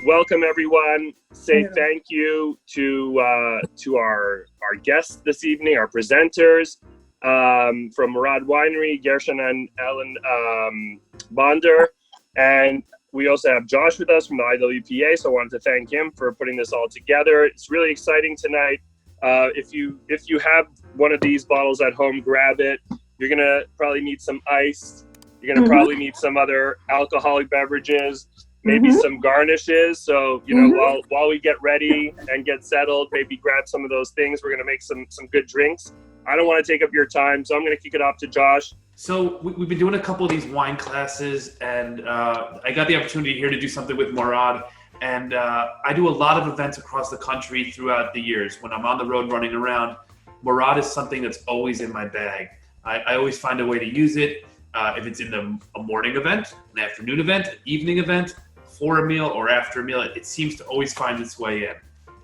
welcome everyone. Say thank you to our guests this evening, our presenters from Morad Winery, Gershon and Ellen Bonder, and we also have Josh with us from the IWPA. So I wanted to thank him for putting this all together. It's really exciting tonight. If you have one of these bottles at home, grab it. You're gonna probably need some ice. You're gonna probably need some other alcoholic beverages, maybe some garnishes. So, you know, while we get ready and get settled, maybe grab some of those things. We're gonna make some good drinks. I don't want to take up your time, so I'm gonna kick it off to Josh. So we've been doing a couple of these wine classes, and I got the opportunity here to do something with Morad. And I do a lot of events across the country throughout the years. When I'm on the road running around, Morad is something that's always in my bag. I always find a way to use it. If it's in a morning event, an afternoon event, an evening event, before a meal or after a meal, it seems to always find its way in.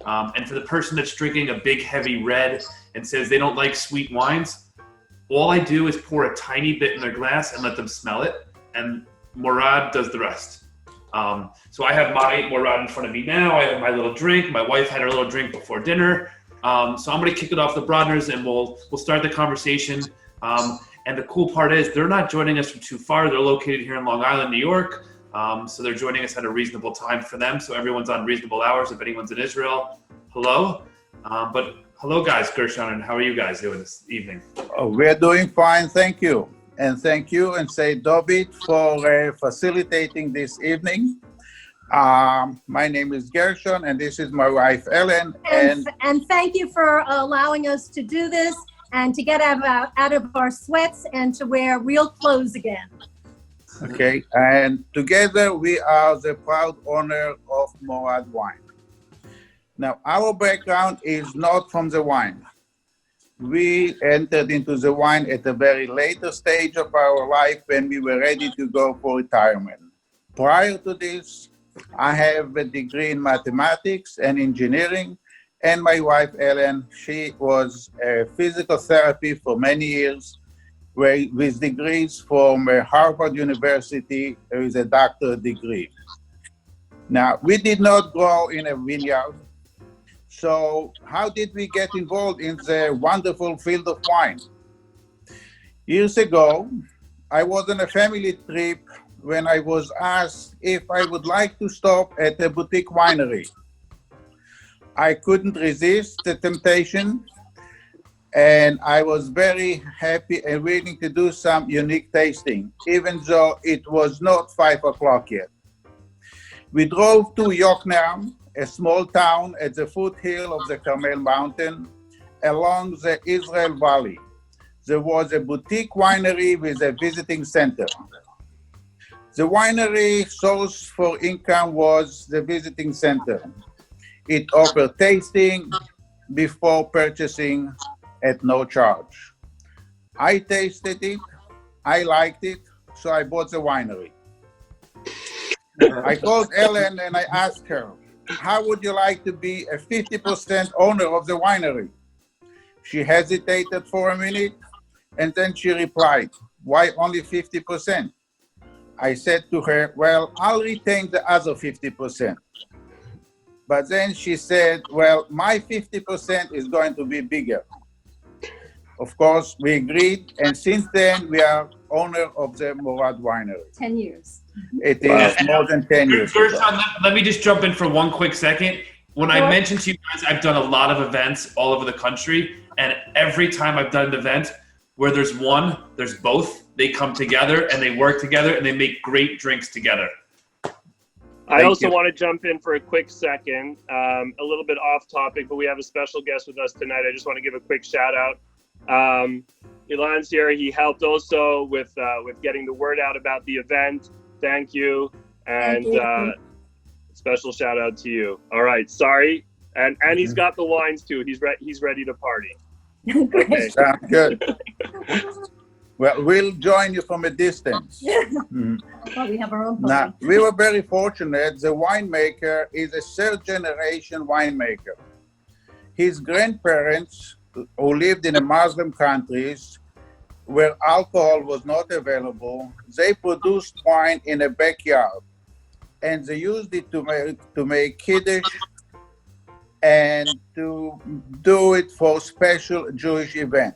And for the person that's drinking a big heavy red and says they don't like sweet wines, all I do is pour a tiny bit in their glass and let them smell it, and Morad does the rest. So I have my Morad in front of me now. I have my little drink. My wife had her little drink before dinner. So I'm going to kick it off the Brodners, and we'll start the conversation. And the cool part is they're not joining us from too far. They're located here in Long Island, New York. So they're joining us at a reasonable time for them. So everyone's on reasonable hours. If anyone's in Israel, hello. But hello, guys. Gershon, and how are you guys doing this evening? Oh, we're doing fine. Thank you. And thank you, and say David for facilitating this evening. My name is Gershon, and this is my wife, Ellen. And thank you for allowing us to do this and to get out of our sweats and to wear real clothes again. Okay, and together we are the proud owner of Morad Wine. Now, our background is not from the wine. We entered into the wine at a very later stage of our life when we were ready to go for retirement. Prior to this, I have a degree in mathematics and engineering, and my wife, Ellen, she was a physical therapy for many years, with degrees from Harvard University with a doctorate degree. Now, we did not grow in a vineyard, so how did we get involved in the wonderful field of wine? Years ago, I was on a family trip when I was asked if I would like to stop at a boutique winery. I couldn't resist the temptation, and I was very happy and willing to do some unique tasting, even though it was not 5 o'clock yet. We drove to Yokneam, a small town at the foothill of the Carmel Mountain, along the Israel Valley. There was a boutique winery with a visiting center. The winery source for income was the visiting center. It offered tasting before purchasing at no charge. I tasted it, I liked it, so I bought the winery. I called Ellen and I asked her, how would you like to be a 50% owner of the winery? She hesitated for a minute, and then she replied, why only 50%? I said to her, well, I'll retain the other 50%. But then she said, well, my 50% is going to be bigger. Of course, we agreed, and since then, we are owner of the Morad Winery. 10 years. It is more than 10 years. Gershon, let me just jump in for one quick second. When I mentioned to you guys, I've done a lot of events all over the country, and every time I've done an event where there's one, there's both. They come together, and they work together, and they make great drinks together. I also want to jump in for a quick second, a little bit off topic, but we have a special guest with us tonight. I just want to give a quick shout out. Ilan's here. He helped also with getting the word out about the event. Thank you. And special shout out to you. All right. Sorry. And he's got the wines too. He's ready to party. Okay. Sounds good. Well, we'll join you from a distance. Well, we have our own party. Now, we were very fortunate. The winemaker is a third-generation winemaker. His grandparents, who lived in the Muslim countries where alcohol was not available, they produced wine in a backyard. and they used it to make kiddush and to do it for special Jewish event.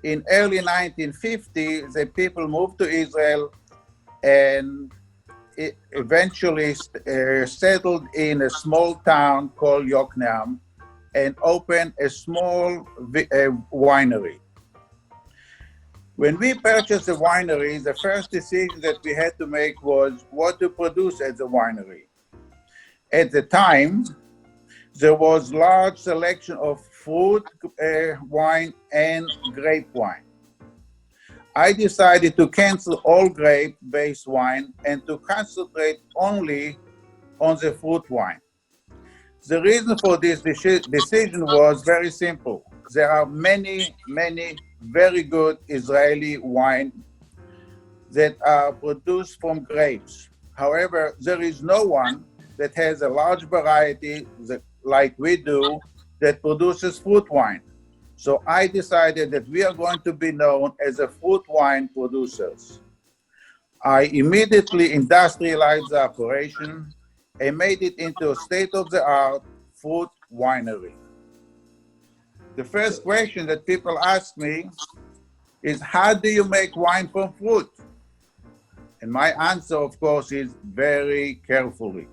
In early 1950, the people moved to Israel and eventually settled in a small town called Yokneam and opened a small winery. When we purchased the winery, the first decision that we had to make was what to produce at the winery. At the time, there was large selection of fruit wine and grape wine. I decided to cancel all grape-based wine and to concentrate only on the fruit wine. The reason for this decision was very simple. There are many very good Israeli wine that are produced from grapes. However, there is no one that has a large variety like we do that produces fruit wine. So I decided that we are going to be known as a fruit wine producers. I immediately industrialized the operation and made it into a state-of-the-art fruit winery. The first question that people ask me is, how do you make wine from fruit? And my answer, of course, is very carefully.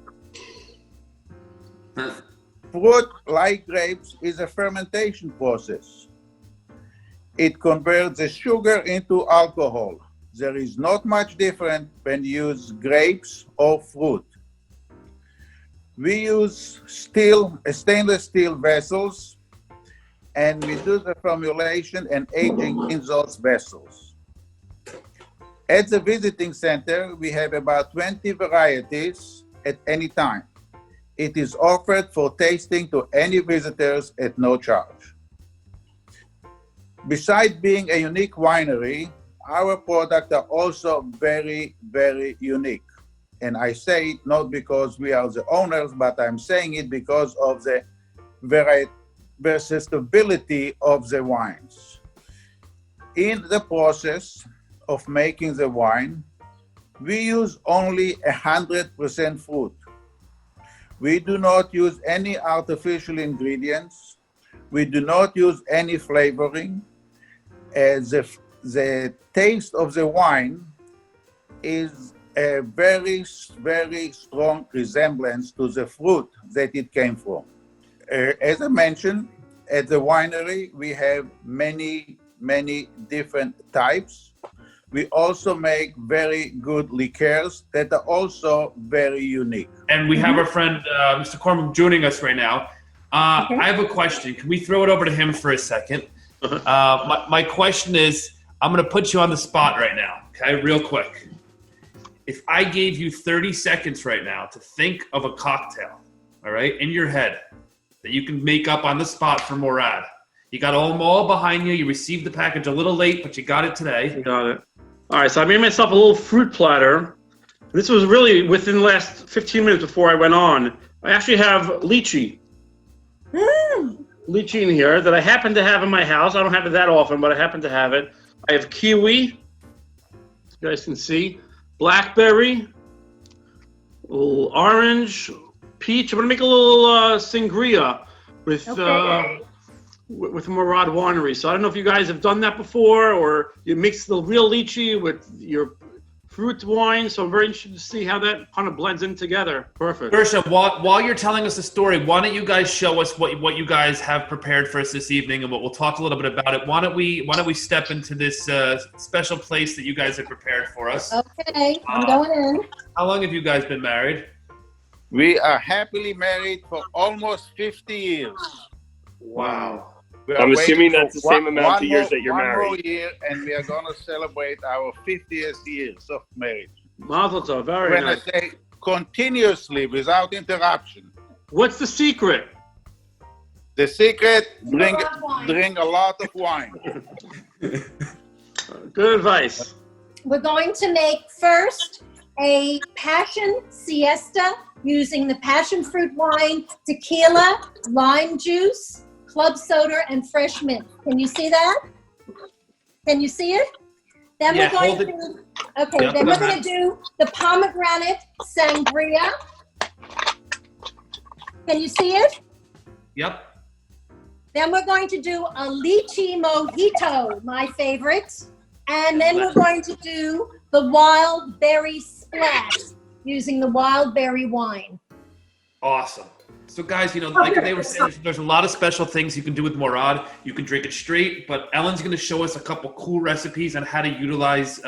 Fruit, like grapes, is a fermentation process. It converts the sugar into alcohol. There is not much different when you use grapes or fruit. We use stainless steel vessels, and we do the formulation and aging in those vessels. At the visiting center, we have about 20 varieties at any time. It is offered for tasting to any visitors at no charge. Besides being a unique winery, our products are also very unique. And I say it not because we are the owners, but I'm saying it because of the versatility of the wines. In the process of making the wine, we use only 100% fruit. We do not use any artificial ingredients. We do not use any flavoring. The taste of the wine is a very strong resemblance to the fruit that it came from. As I mentioned, at the winery, we have many different types. We also make very good liqueurs that are also very unique. And we have our friend, Mr. Cormac, joining us right now. Okay. I have a question. Can we throw it over to him for a second? My question is, I'm going to put you on the spot right now, okay, real quick. If I gave you 30 seconds right now to think of a cocktail, all right, in your head that you can make up on the spot for Morad. You got them all behind you. You received the package a little late, but you got it today. Got it. All right, so I made myself a little fruit platter. This was really within the last 15 minutes before I went on. I actually have lychee. Lychee in here that I happen to have in my house. I don't have it that often, but I happen to have it. I have kiwi, as you guys can see, blackberry, a little orange, peach. I'm gonna make a little sangria with Morad Winery. So I don't know if you guys have done that before, or you mix the real lychee with your fruit wine. So I'm very interested to see how that kind of blends in together. Perfect. Gersha, while you're telling us the story, why don't you guys show us what you guys have prepared for us this evening, and we'll talk a little bit about it. Why don't we step into this special place that you guys have prepared for us? Okay, I'm going in. How long have you guys been married? We are happily married for almost 50 years. Wow. I'm assuming that's the same amount of years that you're married. One more year, and we are going to celebrate our 50th years of marriage. Mazel tov, very when nice. I say continuously, without interruption. What's the secret? The secret, drink a lot of wine. Good advice. We're going to make first a passion siesta using the passion fruit wine, tequila, lime juice, club soda, and fresh mint. Can you see that? Can you see it? Then yeah, we're going to Okay, Yep, then go we're going ahead. to do the Pomegranate Sangria. Can you see it? Yep. Then we're going to do a Lychee Mojito, my favorite. And then we're going to do the Wild Berry Splash using the wild berry wine. Awesome. So guys, like they were saying, there's a lot of special things you can do with Morad. You can drink it straight, but Ellen's going to show us a couple cool recipes on how to utilize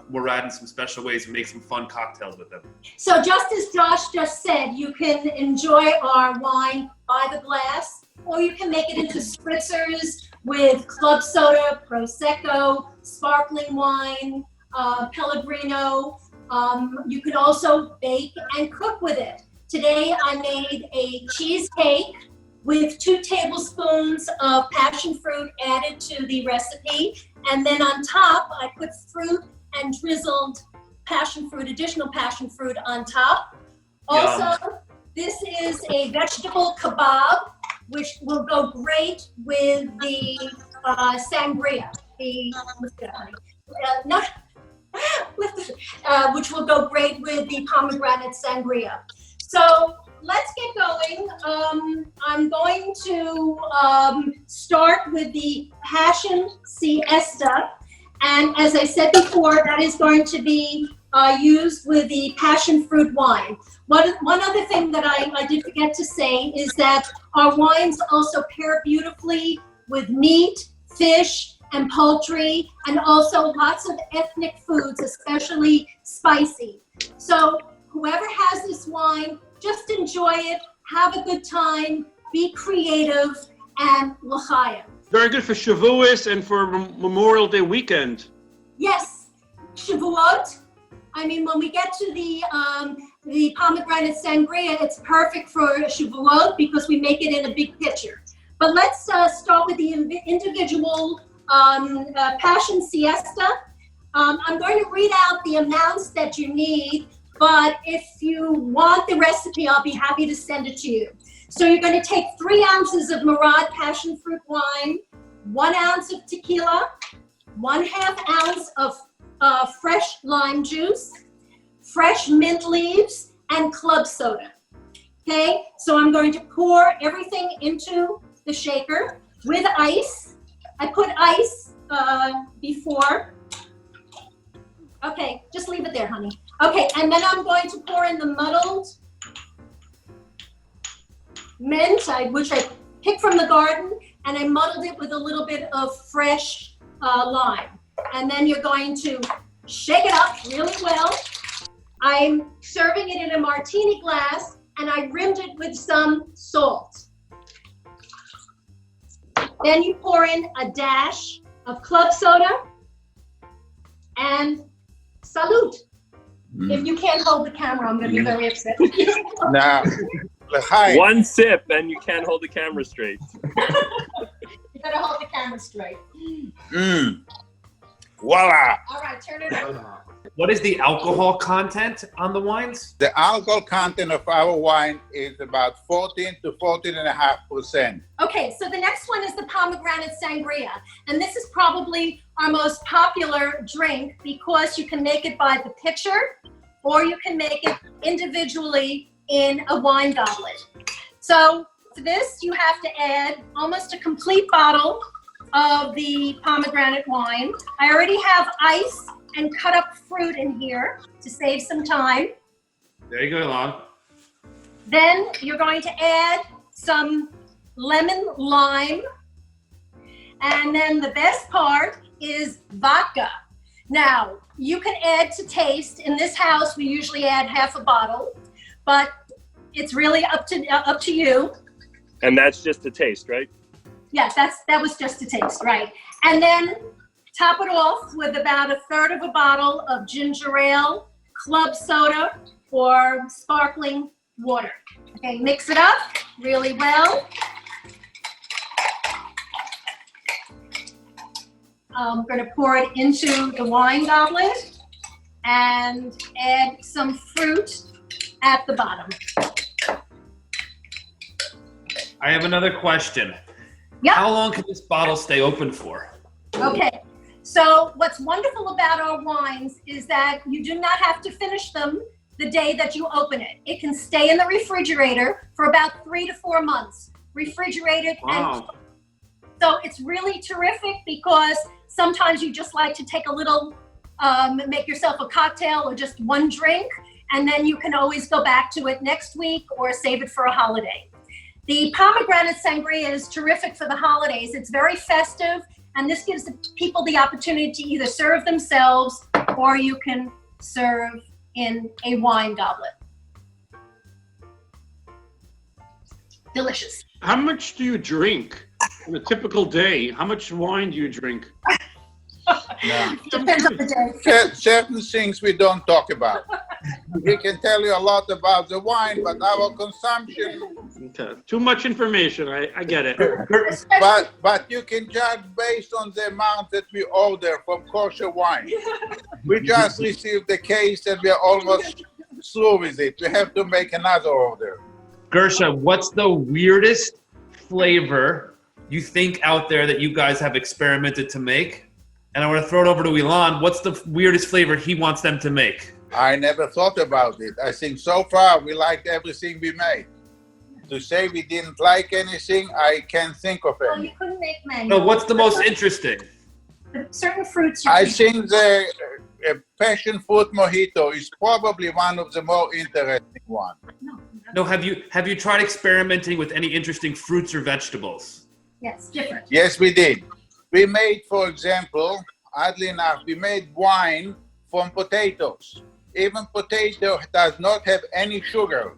Morad in some special ways and make some fun cocktails with them. So just as Josh just said, you can enjoy our wine by the glass, or you can make it into spritzers with club soda, Prosecco, sparkling wine, Pellegrino. You could also bake and cook with it. Today I made a cheesecake with 2 tablespoons of passion fruit added to the recipe. And then on top, I put fruit and drizzled additional passion fruit on top. Also, this is a vegetable kebab, which will go great with the sangria. Which will go great with the pomegranate sangria. So let's get going. I'm going to start with the Passion Siesta. And as I said before, that is going to be used with the passion fruit wine. One other thing that I did forget to say is that our wines also pair beautifully with meat, fish, and poultry, and also lots of ethnic foods, especially spicy. So whoever has this wine, just enjoy it, have a good time, be creative, and l'chaim. Very good for Shavuos and for Memorial Day weekend. Yes, Shavuot. I mean, when we get to the pomegranate sangria, it's perfect for Shavuot because we make it in a big pitcher. But let's start with the individual Passion Siesta. I'm going to read out the amounts that you need, but if you want the recipe, I'll be happy to send it to you. So you're going to take 3 ounces of Morad passion fruit wine, 1 ounce of tequila, 1/2 ounce of fresh lime juice, fresh mint leaves, and club soda. Okay, so I'm going to pour everything into the shaker with ice. I put ice before. Okay, just leave it there, honey. Okay, and then I'm going to pour in the muddled mint, which I picked from the garden, and I muddled it with a little bit of fresh lime. And then you're going to shake it up really well. I'm serving it in a martini glass, and I rimmed it with some salt. Then you pour in a dash of club soda and salute. If you can't hold the camera, I'm going to be very upset with you. Now, l'chaim. One sip and you can't hold the camera straight. You got to hold the camera straight. Voila. All right, turn it on. What is the alcohol content on the wines? The alcohol content of our wine is about 14 to 14.5%. Okay, so the next one is the pomegranate sangria. And this is probably our most popular drink because you can make it by the pitcher or you can make it individually in a wine goblet. So for this, you have to add almost a complete bottle of the pomegranate wine. I already have ice and cut up fruit in here to save some time. There you go, Elon. Then you're going to add some lemon lime. And then the best part is vodka. Now, you can add to taste. In this house, we usually add half a bottle, but it's really up to you. And that's just a taste, right? Yes, that was just a taste, right? And then top it off with about 1/3 of a bottle of ginger ale, club soda, or sparkling water. Okay, mix it up really well. I'm going to pour it into the wine goblet and add some fruit at the bottom. I have another question. Yep. How long can this bottle stay open for? Okay, So what's wonderful about our wines is that you do not have to finish them the day that you open it. It can stay in the refrigerator for about 3 to 4 months. Refrigerated and so it's really terrific because sometimes you just like to take a little, make yourself a cocktail or just one drink, and then you can always go back to it next week or save it for a holiday. The Pomegranate Sangria is terrific for the holidays. It's very festive, and this gives the people the opportunity to either serve themselves or you can serve in a wine goblet. Delicious. How much do you drink on a typical day? How much wine do you drink? Depends on the day. Certain things we don't talk about. We can tell you a lot about the wine, but our consumption. Okay. Too much information. I get it. But you can judge based on the amount that we order from Kosher Wine. We just received the case and we are almost through with it. We have to make another order. Gersha, what's the weirdest flavor you think out there that you guys have experimented to make? And I want to throw it over to Ilan. What's the weirdest flavor he wants them to make? I never thought about it. I think so far we liked everything we made. To say we didn't like anything, I can't think of Well, any. you couldn't make mango. No, what's the most interesting? Certain fruits. I think the passion fruit mojito is probably one of the more interesting ones. No, have you tried experimenting with any interesting fruits or vegetables? Yes, different. Yes, we did. We made, for example, oddly enough, we made wine from potatoes. Even potato does not have any sugar.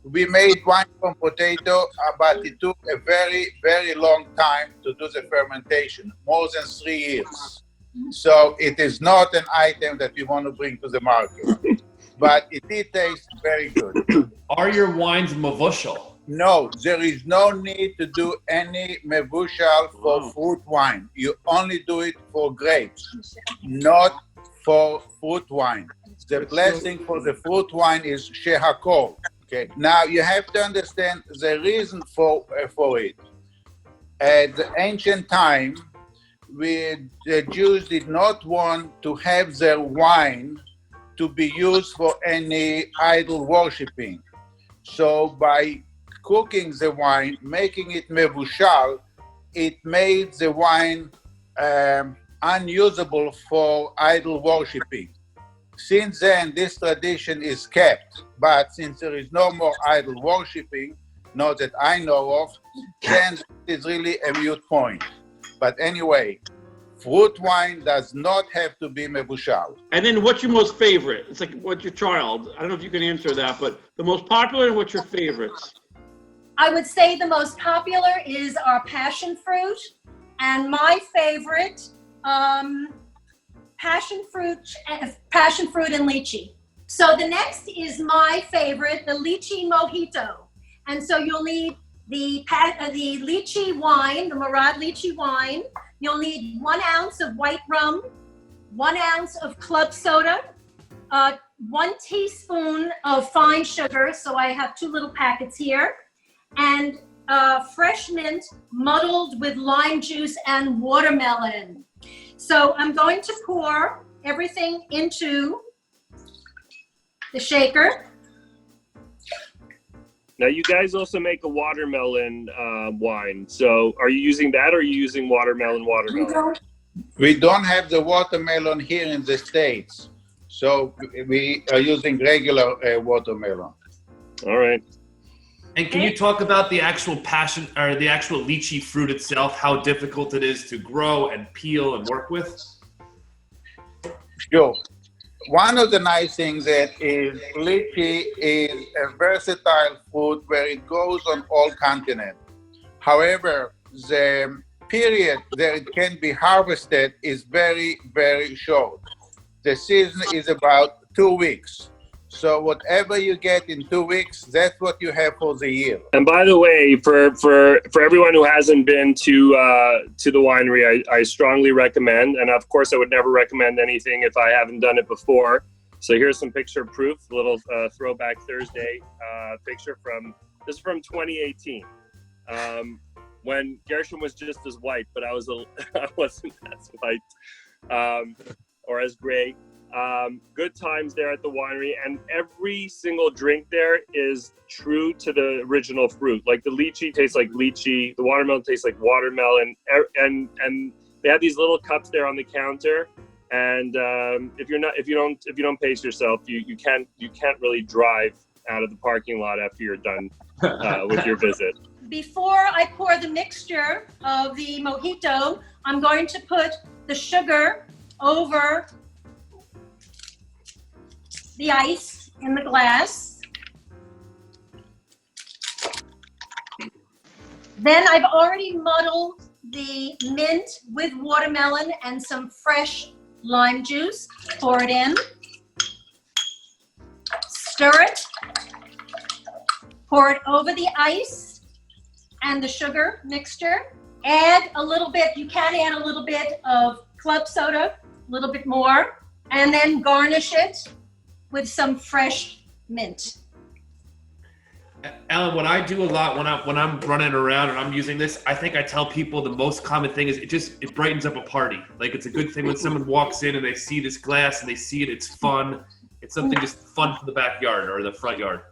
We made wine from potato, but it took a very, very long time to do the fermentation, more than 3 years. So it is not an item that we want to bring to the market, but it did taste very good. Are your wines mavushal? No, there is no need to do any mevushal for fruit wine. You only do it for grapes, not for fruit wine. The blessing for the fruit wine is shehakol. Okay. Now you have to understand the reason for it. At the ancient time, the Jews did not want to have their wine to be used for any idol worshipping. So by cooking the wine, making it mevushal, it made the wine unusable for idol worshipping. Since then, this tradition is kept, but since there is no more idol worshipping, not that I know of, then it is really a moot point. But anyway, fruit wine does not have to be mevushal. And then what's your most favorite? It's like, what's your child? I don't know if you can answer that, but the most popular and what's your favorites? I would say the most popular is our passion fruit, and my favorite, passion fruit and lychee. So the next is my favorite, the Lychee Mojito. And so you'll need the lychee wine, the Morad lychee wine. You'll need 1 ounce of white rum, 1 ounce of club soda, 1 teaspoon of fine sugar. So I have 2 little packets here. And fresh mint muddled with lime juice and watermelon. So I'm going to pour everything into the shaker. Now you guys also make a watermelon wine. So are you using that or are you using watermelon? We don't have the watermelon here in the States. So we are using regular watermelon. All right. And can you talk about the actual passion or the actual lychee fruit itself, how difficult it is to grow and peel and work with? Sure. One of the nice things that is lychee is a versatile fruit where it grows on all continents. However, the period that it can be harvested is very, very short. The season is about 2 weeks. So whatever you get in 2 weeks, that's what you have for the year. And by the way, for everyone who hasn't been to the winery, I strongly recommend. And of course, I would never recommend anything if I haven't done it before. So here's some picture proof, a little throwback Thursday picture this is from 2018. When Gershon was just as white, but I wasn't as white. or as great. Good times there at the winery, and every single drink there is true to the original fruit. Like the lychee tastes like lychee, the watermelon tastes like watermelon, and they have these little cups there on the counter. And if you don't pace yourself, you can't really drive out of the parking lot after you're done with your visit. Before I pour the mixture of the mojito, I'm going to put the sugar over the ice in the glass. Then I've already muddled the mint with watermelon and some fresh lime juice. Pour it in. Stir it. Pour it over the ice and the sugar mixture. Add a little bit, you can add a little bit of club soda, a little bit more, and then garnish it with some fresh mint. Ellen, what I do a lot when I'm running around and I'm using this, I think I tell people the most common thing is it brightens up a party. Like it's a good thing when someone walks in and they see this glass and they see it, it's fun. It's something just fun for the backyard or the front yard.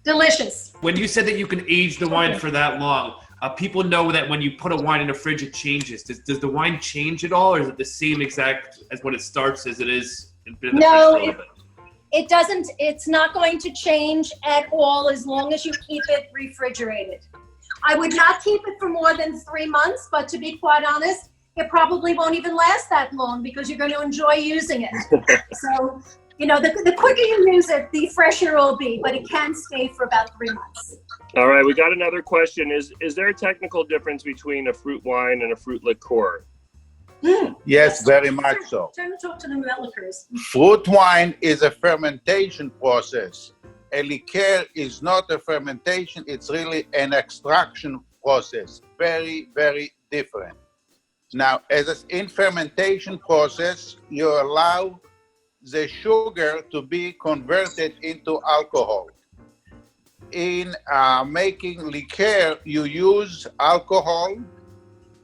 Delicious. When you said that you can age the wine for that long, people know that when you put a wine in the fridge, it changes. Does the wine change at all, or is it the same exact as when it starts as it is in the fridge for a little bit? It doesn't, it's not going to change at all as long as you keep it refrigerated. I would not keep it for more than 3 months, but to be quite honest, it probably won't even last that long because you're going to enjoy using it. So, you know, the quicker you use it, the fresher it will be, but it can stay for about 3 months. All right, we got another question. Is there a technical difference between a fruit wine and a fruit liqueur? Yes, very much so. Turn to talk to them about liqueurs. Fruit wine is a fermentation process. A liqueur is not a fermentation, it's really an extraction process. Very, very different. Now, in fermentation process, you allow the sugar to be converted into alcohol. In making liqueur, you use alcohol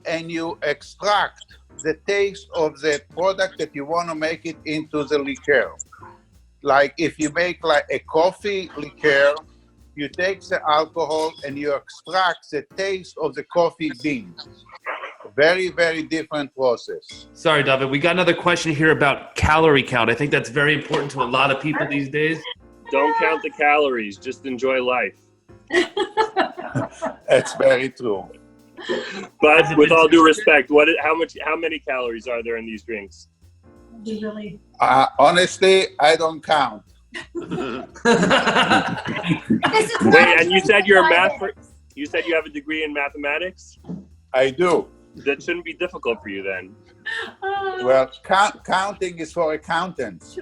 and you extract the taste of the product that you want to make it into the liqueur. Like if you make like a coffee liqueur, you take the alcohol and you extract the taste of the coffee beans. Very, very different process. Sorry, David. We got another question here about calorie count. I think that's very important to a lot of people these days. Don't count the calories, just enjoy life. That's very true. But with all due respect, how many calories are there in these drinks? Really? Honestly, I don't count. Wait, and you said you have a degree in mathematics? I do. That shouldn't be difficult for you then. Well, counting is for accountants.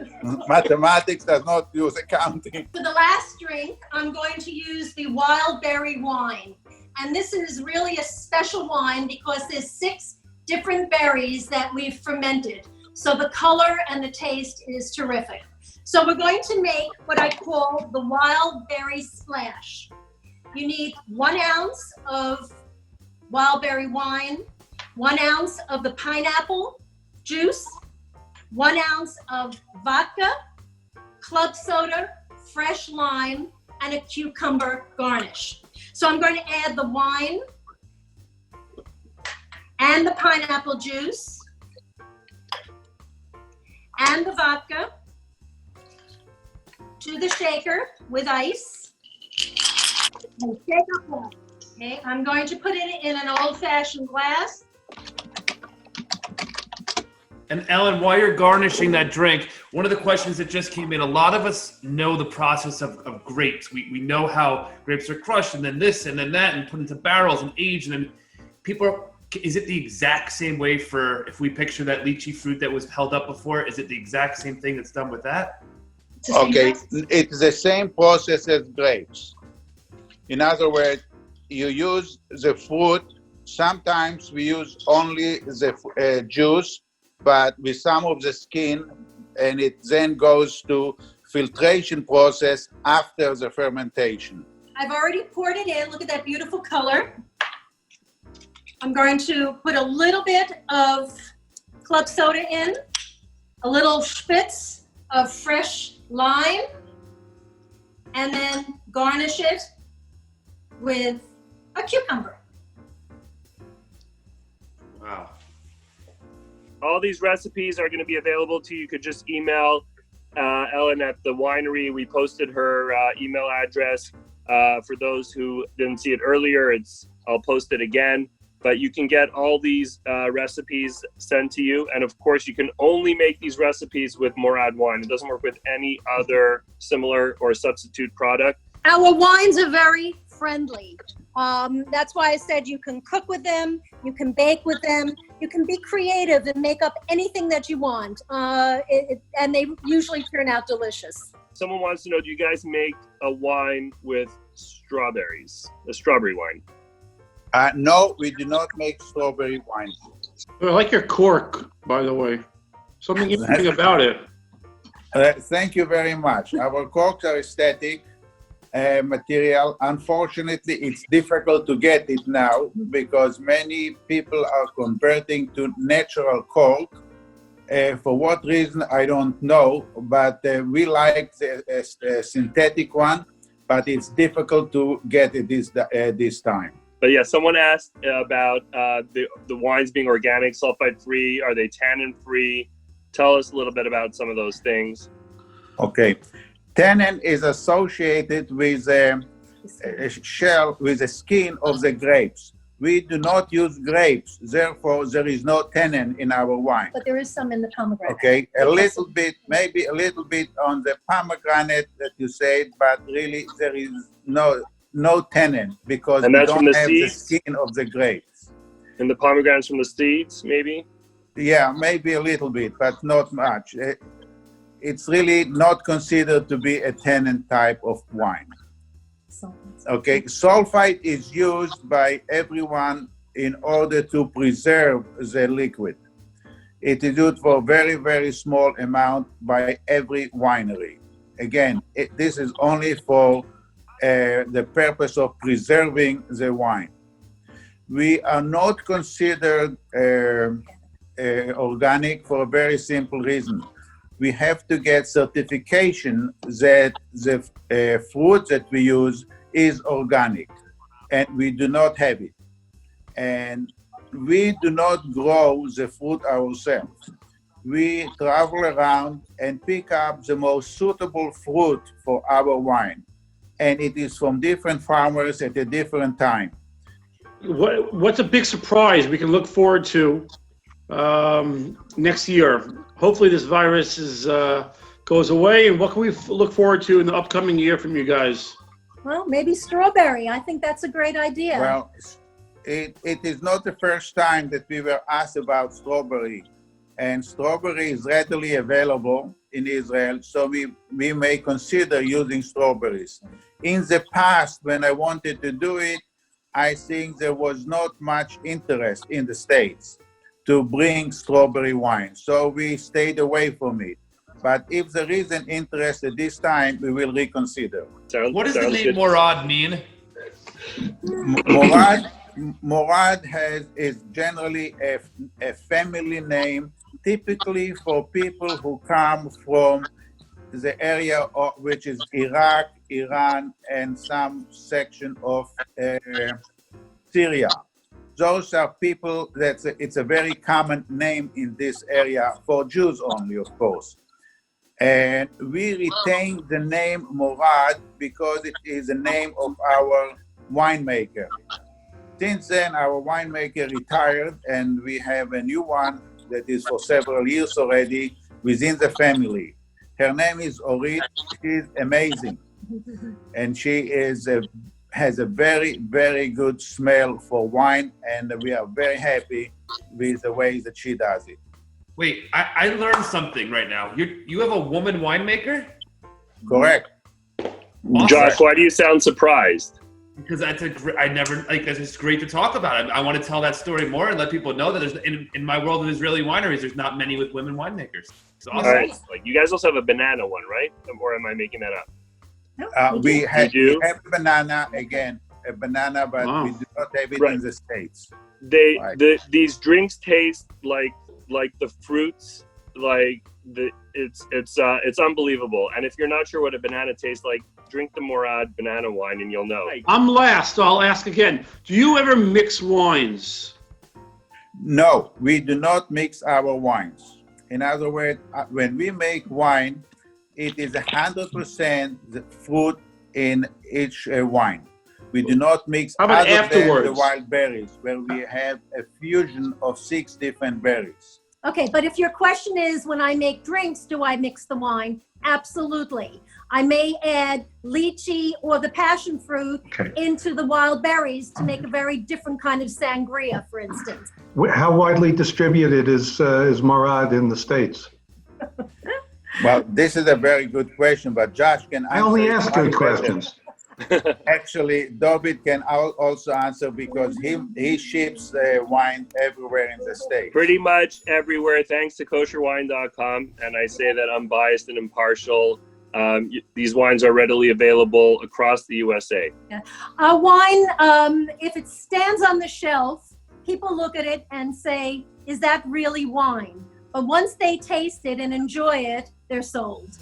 Mathematics does not use accounting. For the last drink, I'm going to use the wild berry wine. And this is really a special wine because there's 6 different berries that we've fermented. So the color and the taste is terrific. So we're going to make what I call the wild berry splash. You need 1 ounce of wild berry wine, 1 ounce of the pineapple juice, 1 ounce of vodka, club soda, fresh lime, and a cucumber garnish. So I'm going to add the wine and the pineapple juice and the vodka to the shaker with ice. And shake up well. Okay, I'm going to put it in an old-fashioned glass. And Ellen, while you're garnishing that drink, one of the questions that just came in, a lot of us know the process of grapes. We know how grapes are crushed and then this and then that and put into barrels and aged. And then is it the exact same way for, if we picture that lychee fruit that was held up before, is it the exact same thing that's done with that? Okay, it's the same process as grapes. In other words, you use the fruit. Sometimes we use only the juice, but with some of the skin, and it then goes to filtration process after the fermentation. I've already poured it in. Look at that beautiful color. I'm going to put a little bit of club soda in, a little spritz of fresh lime, and then garnish it with a cucumber. Wow. All these recipes are going to be available to you. You could just email Ellen at the winery. We posted her email address. For those who didn't see it earlier, I'll post it again. But you can get all these recipes sent to you. And of course, you can only make these recipes with Morad wine. It doesn't work with any other similar or substitute product. Our wines are very friendly. That's why I said you can cook with them, you can bake with them, you can be creative and make up anything that you want. And they usually turn out delicious. Someone wants to know, do you guys make a wine with strawberries, a strawberry wine? No, we do not make strawberry wine. I like your cork, by the way. Something interesting about it. Thank you very much. Our corks are aesthetic material. Unfortunately, it's difficult to get it now because many people are converting to natural cork. For what reason, I don't know, but we like the synthetic one, but it's difficult to get it this time. But yeah, someone asked about the wines being organic, sulfite-free. Are they tannin-free? Tell us a little bit about some of those things. Okay. Tannin is associated with a shell, with the skin of the grapes. We do not use grapes, therefore there is no tannin in our wine. But there is some in the pomegranate. Okay, a little bit, maybe a little bit on the pomegranate that you said, but really there is no tannin because we don't have the skin of the grapes. And the pomegranates from the seeds, maybe? Yeah, maybe a little bit, but not much. It's really not considered to be a tannin type of wine. Okay, sulfite is used by everyone in order to preserve the liquid. It is used for a very, very small amount by every winery. Again, this is only for the purpose of preserving the wine. We are not considered organic for a very simple reason. We have to get certification that the fruit that we use is organic, and we do not have it. And we do not grow the fruit ourselves. We travel around and pick up the most suitable fruit for our wine. And it is from different farmers at a different time. What's a big surprise we can look forward to next year? Hopefully this virus goes away, and what can we look forward to in the upcoming year from you guys? Well, maybe strawberry. I think that's a great idea. Well, it is not the first time that we were asked about strawberry, and strawberry is readily available in Israel, so we may consider using strawberries. In the past, when I wanted to do it, I think there was not much interest in the States to bring strawberry wine, so we stayed away from it. But if there is an interest at this time, we will reconsider. What does the name Morad mean? Morad is generally a family name, typically for people who come from the area which is Iraq, Iran, and some section of Syria. Those are people it's a very common name in this area for Jews only, of course. And we retained the name Morad because it is the name of our winemaker. Since then, our winemaker retired, and we have a new one that is for several years already within the family. Her name is Orit. She's amazing. And she has a very, very good smell for wine, and we are very happy with the way that she does it. Wait, I learned something right now. You have a woman winemaker? Correct. Awesome. Josh, why do you sound surprised? Because it's great to talk about it. I want to tell that story more and let people know that there's in my world of Israeli wineries, there's not many with women winemakers. It's awesome. All right. Like, you guys also have a banana one, right? Or am I making that up? No, We have a banana, but we do not have it in the States. These drinks taste like like the fruits, like it's unbelievable. And if you're not sure what a banana tastes like, drink the Morad banana wine and you'll know. I'm last, so I'll ask again. Do you ever mix wines? No, we do not mix our wines. In other words, when we make wine, it is 100% the fruit in each wine. We do not mix How about other afterwards? than the wild berries, where we have a fusion of 6 different berries. Okay, but if your question is, when I make drinks, do I mix the wine? Absolutely. I may add lychee or the passion fruit into the wild berries to make a very different kind of sangria, for instance. How widely distributed is Morad in the States? Well, this is a very good question, but Josh can answer. I only it ask much good better. questions. Actually, David can also answer because he ships wine everywhere in the States. Pretty much everywhere, thanks to Kosherwine.com. And I say that unbiased and impartial. These wines are readily available across the USA. A wine, if it stands on the shelf, people look at it and say, is that really wine? But once they taste it and enjoy it, they're sold.